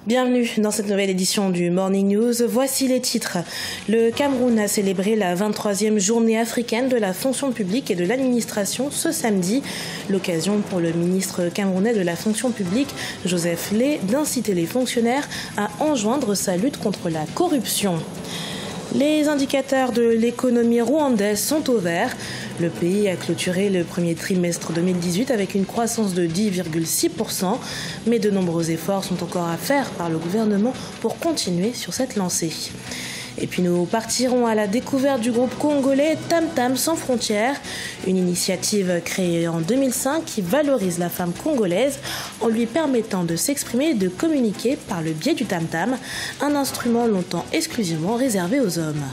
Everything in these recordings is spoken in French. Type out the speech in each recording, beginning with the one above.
Bienvenue dans cette nouvelle édition du Morning News. Voici les titres. Le Cameroun a célébré la 23e journée africaine de la fonction publique et de l'administration ce samedi. L'occasion pour le ministre camerounais de la fonction publique, Joseph Lé, d'inciter les fonctionnaires à enjoindre sa lutte contre la corruption. Les indicateurs de l'économie rwandaise sont au vert. Le pays a clôturé le premier trimestre 2018 avec une croissance de 10,6%, mais de nombreux efforts sont encore à faire par le gouvernement pour continuer sur cette lancée. Et puis nous partirons à la découverte du groupe congolais Tam Tam Sans Frontières, une initiative créée en 2005 qui valorise la femme congolaise en lui permettant de s'exprimer et de communiquer par le biais du tam tam, un instrument longtemps exclusivement réservé aux hommes.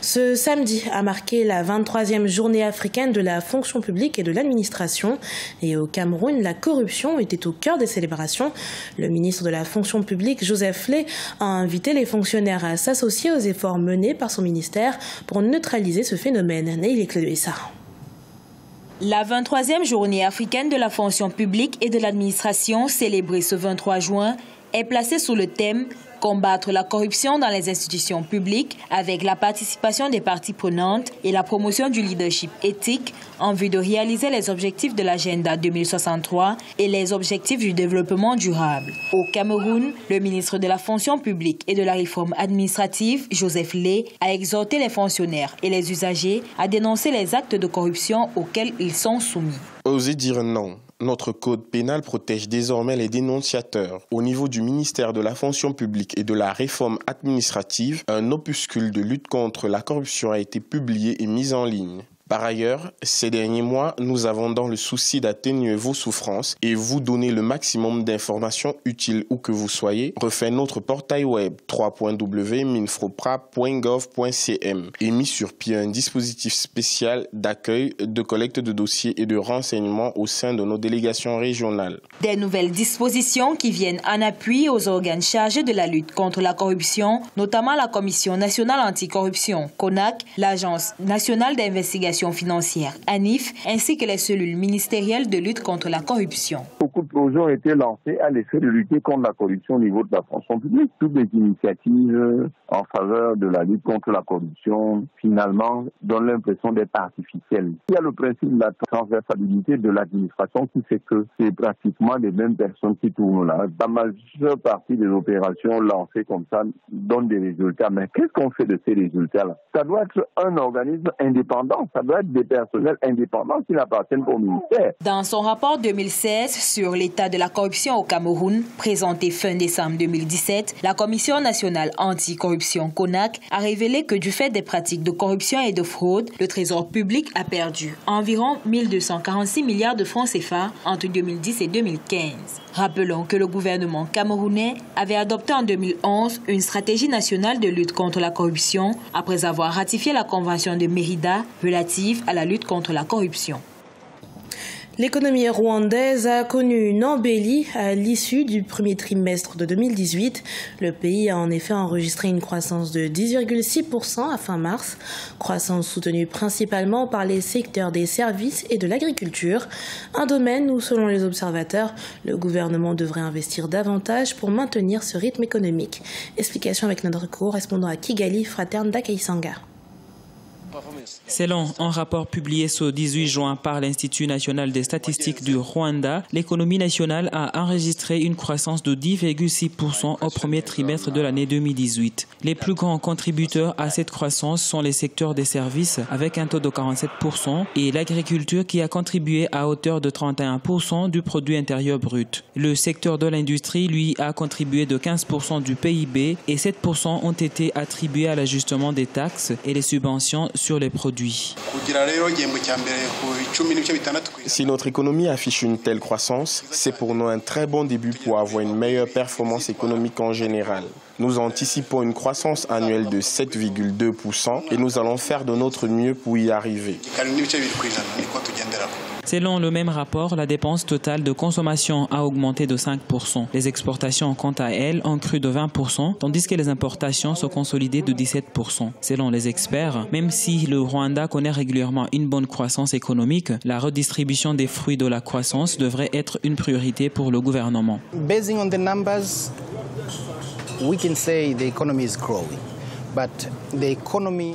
Ce samedi a marqué la 23e journée africaine de la fonction publique et de l'administration. Et au Cameroun, la corruption était au cœur des célébrations. Le ministre de la fonction publique, Joseph Lé, a invité les fonctionnaires à s'associer aux efforts menés par son ministère pour neutraliser ce phénomène. Neil Clédouissa. La 23e journée africaine de la fonction publique et de l'administration, célébrée ce 23 juin, est placée sous le thème « Combattre la corruption dans les institutions publiques » avec la participation des parties prenantes et la promotion du leadership éthique en vue de réaliser les objectifs de l'agenda 2063 et les objectifs du développement durable. Au Cameroun, le ministre de la fonction publique et de la réforme administrative, Joseph Lé, a exhorté les fonctionnaires et les usagers à dénoncer les actes de corruption auxquels ils sont soumis. Osez dire non. Notre code pénal protège désormais les dénonciateurs. Au niveau du ministère de la fonction publique et de la réforme administrative, un opuscule de lutte contre la corruption a été publié et mis en ligne. Par ailleurs, ces derniers mois, nous avons dans le souci d'atténuer vos souffrances et vous donner le maximum d'informations utiles où que vous soyez, refait notre portail web www.minfropra.gov.cm et mis sur pied un dispositif spécial d'accueil, de collecte de dossiers et de renseignements au sein de nos délégations régionales. Des nouvelles dispositions qui viennent en appui aux organes chargés de la lutte contre la corruption, notamment la Commission nationale anticorruption, CONAC, l'Agence nationale d'investigation financière, ANIF, ainsi que les cellules ministérielles de lutte contre la corruption. Beaucoup de projets ont été lancés à l'effet de lutter contre la corruption au niveau de la fonction publique. Toutes les initiatives en faveur de la lutte contre la corruption, finalement, donnent l'impression d'être artificielles. Il y a le principe de la transversalité de l'administration qui fait que c'est pratiquement les mêmes personnes qui tournent là. La majeure partie des opérations lancées comme ça donnent des résultats. Mais qu'est-ce qu'on fait de ces résultats-là? Ça doit être un organisme indépendant. Ça doit être des personnels indépendants qui n'appartiennent pas au ministère. Dans son rapport 2016 sur l'état de la corruption au Cameroun, présenté fin décembre 2017, la Commission nationale anticorruption CONAC a révélé que du fait des pratiques de corruption et de fraude, le Trésor public a perdu environ 1246 milliards de francs CFA entre 2010 et 2015. Rappelons que le gouvernement camerounais avait adopté en 2011 une stratégie nationale de lutte contre la corruption après avoir ratifié la Convention de Mérida relative à la lutte contre la corruption. L'économie rwandaise a connu une embellie à l'issue du premier trimestre de 2018. Le pays a en effet enregistré une croissance de 10,6% à fin mars, croissance soutenue principalement par les secteurs des services et de l'agriculture, un domaine où, selon les observateurs, le gouvernement devrait investir davantage pour maintenir ce rythme économique. Explication avec notre correspondant à Kigali, Fraterne Dakaisanga. Selon un rapport publié ce 18 juin par l'Institut national des statistiques du Rwanda, l'économie nationale a enregistré une croissance de 10,6% au premier trimestre de l'année 2018. Les plus grands contributeurs à cette croissance sont les secteurs des services avec un taux de 47% et l'agriculture qui a contribué à hauteur de 31% du produit intérieur brut. Le secteur de l'industrie, lui, a contribué de 15% du PIB et 7% ont été attribués à l'ajustement des taxes et les subventions sur les produits. Si notre économie affiche une telle croissance, c'est pour nous un très bon début pour avoir une meilleure performance économique en général. Nous anticipons une croissance annuelle de 7,2% et nous allons faire de notre mieux pour y arriver. Selon le même rapport, la dépense totale de consommation a augmenté de 5%. Les exportations, quant à elles, ont cru de 20%, tandis que les importations sont consolidées de 17%. Selon les experts, même si le Rwanda connaît régulièrement une bonne croissance économique, la redistribution des fruits de la croissance devrait être une priorité pour le gouvernement. Basing on the numbers, we can say the economy is growing.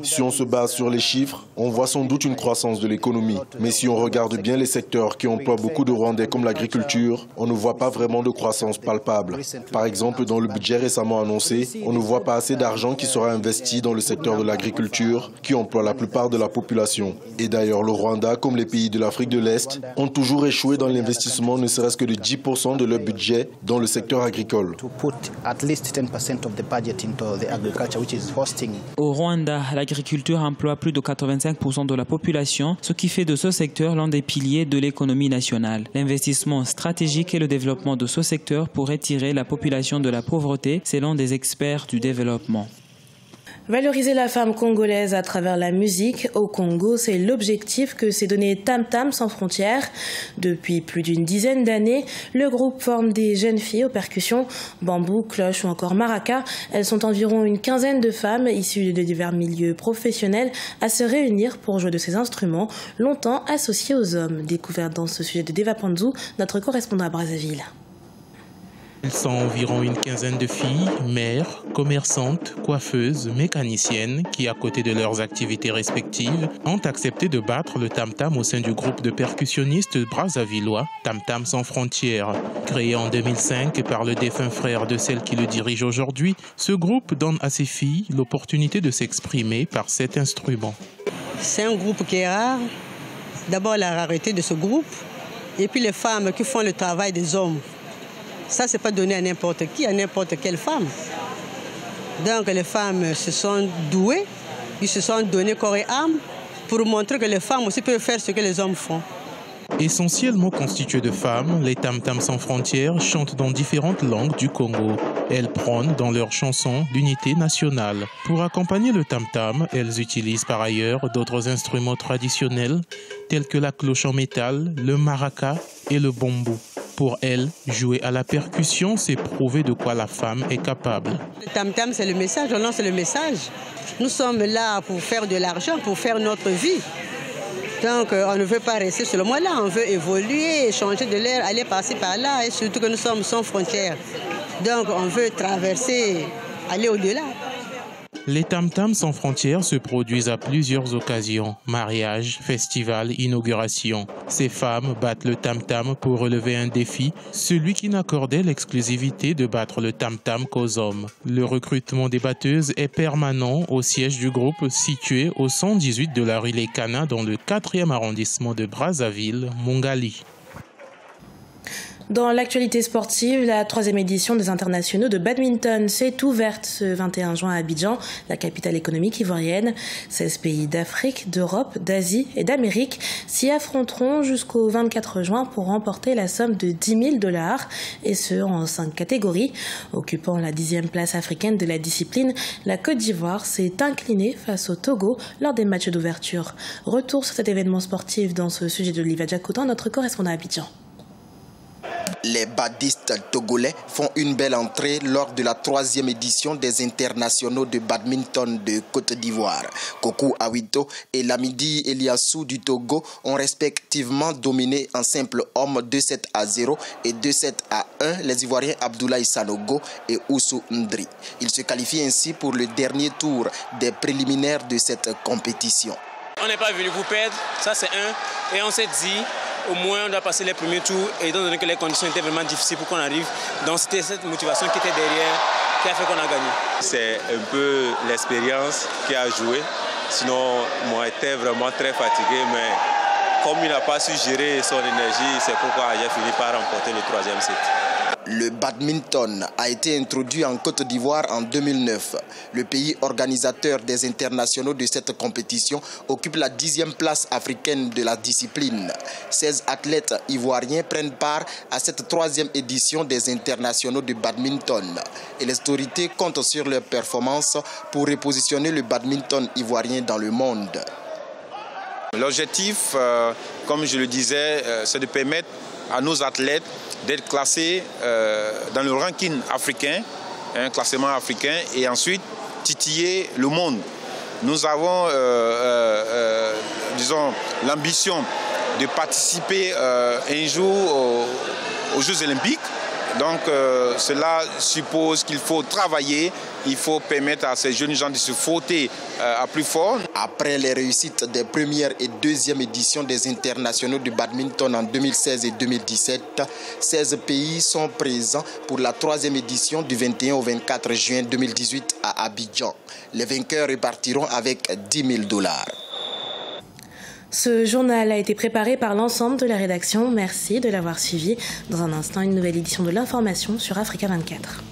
Si on se base sur les chiffres, on voit sans doute une croissance de l'économie. Mais si on regarde bien les secteurs qui emploient beaucoup de Rwandais comme l'agriculture, on ne voit pas vraiment de croissance palpable. Par exemple, dans le budget récemment annoncé, on ne voit pas assez d'argent qui sera investi dans le secteur de l'agriculture, qui emploie la plupart de la population. Et d'ailleurs, le Rwanda, comme les pays de l'Afrique de l'Est, ont toujours échoué dans l'investissement ne serait-ce que de 10% de leur budget dans le secteur agricole. Au Rwanda, l'agriculture emploie plus de 85% de la population, ce qui fait de ce secteur l'un des piliers de l'économie nationale. L'investissement stratégique et le développement de ce secteur pourraient tirer la population de la pauvreté, selon des experts du développement. Valoriser la femme congolaise à travers la musique au Congo, c'est l'objectif que s'est donné Tam Tam sans frontières. Depuis plus d'une dizaine d'années, le groupe forme des jeunes filles aux percussions, bambou, cloche ou encore maraca. Elles sont environ une quinzaine de femmes issues de divers milieux professionnels à se réunir pour jouer de ces instruments, longtemps associés aux hommes. Découverte dans ce sujet de Deva Panzou, notre correspondant à Brazzaville. Elles sont environ une quinzaine de filles, mères, commerçantes, coiffeuses, mécaniciennes qui, à côté de leurs activités respectives, ont accepté de battre le tam-tam au sein du groupe de percussionnistes brazzavillois Tam Tam sans frontières. Créé en 2005 par le défunt frère de celle qui le dirige aujourd'hui, ce groupe donne à ces filles l'opportunité de s'exprimer par cet instrument. C'est un groupe qui est rare. D'abord la rareté de ce groupe et puis les femmes qui font le travail des hommes. Ça, ce n'est pas donné à n'importe qui, à n'importe quelle femme. Donc les femmes se sont douées, ils se sont donnés corps et âme pour montrer que les femmes aussi peuvent faire ce que les hommes font. Essentiellement constituées de femmes, les Tam Tam sans frontières chantent dans différentes langues du Congo. Elles prônent dans leurs chansons l'unité nationale. Pour accompagner le Tam Tam, elles utilisent par ailleurs d'autres instruments traditionnels tels que la cloche en métal, le maraca et le bambou. Pour elles, jouer à la percussion, c'est prouver de quoi la femme est capable. Le tam-tam, c'est le message, on lance le message. Nous sommes là pour faire de l'argent, pour faire notre vie. Donc, on ne veut pas rester seulement là, on veut évoluer, changer de l'air, aller passer par là, et surtout que nous sommes sans frontières. Donc, on veut traverser, aller au-delà. Les Tam Tam sans frontières se produisent à plusieurs occasions, mariages, festivals, inaugurations. Ces femmes battent le Tam Tam pour relever un défi, celui qui n'accordait l'exclusivité de battre le Tam Tam qu'aux hommes. Le recrutement des batteuses est permanent au siège du groupe situé au 118 de la rue Les Canas dans le 4e arrondissement de Brazzaville, Mongali. Dans l'actualité sportive, la 3e édition des internationaux de badminton s'est ouverte ce 21 juin à Abidjan, la capitale économique ivoirienne. 16 pays d'Afrique, d'Europe, d'Asie et d'Amérique s'y affronteront jusqu'au 24 juin pour remporter la somme de $10 000, et ce en 5 catégories. Occupant la 10e place africaine de la discipline, la Côte d'Ivoire s'est inclinée face au Togo lors des matchs d'ouverture. Retour sur cet événement sportif dans ce sujet de Liva Djakoutan, notre correspondant à Abidjan. Les badistes togolais font une belle entrée lors de la 3e édition des internationaux de badminton de Côte d'Ivoire. Kokou Awito et Lamidi Eliassou du Togo ont respectivement dominé en simple homme 2-7-0 et 2-7-1 les Ivoiriens Abdoulaye Sanogo et Oussou Ndri. Ils se qualifient ainsi pour le dernier tour des préliminaires de cette compétition. On n'est pas venu pour perdre, ça c'est un. Et on s'est dit, au moins on doit passer les premiers tours. Et étant donné que les conditions étaient vraiment difficiles pour qu'on arrive, donc c'était cette motivation qui était derrière qui a fait qu'on a gagné. C'est un peu l'expérience qui a joué. Sinon, moi j'étais vraiment très fatigué, mais comme il n'a pas su gérer son énergie, c'est pourquoi j'ai fini par remporter le 3e set. Le badminton a été introduit en Côte d'Ivoire en 2009. Le pays organisateur des internationaux de cette compétition occupe la 10e place africaine de la discipline. 16 athlètes ivoiriens prennent part à cette 3e édition des internationaux de badminton. Et les autorités comptent sur leurs performances pour repositionner le badminton ivoirien dans le monde. L'objectif, comme je le disais, c'est de permettre à nos athlètes d'être classés dans le ranking africain, un classement africain, et ensuite titiller le monde. Nous avons, disons, l'ambition de participer un jour aux Jeux Olympiques. Donc cela suppose qu'il faut travailler, il faut permettre à ces jeunes gens de se frotter à plus fort. Après les réussites des premières et deuxième éditions des internationaux de badminton en 2016 et 2017, 16 pays sont présents pour la troisième édition du 21 au 24 juin 2018 à Abidjan. Les vainqueurs repartiront avec $10 000. Ce journal a été préparé par l'ensemble de la rédaction. Merci de l'avoir suivi. Dans un instant, une nouvelle édition de l'information sur Africa 24.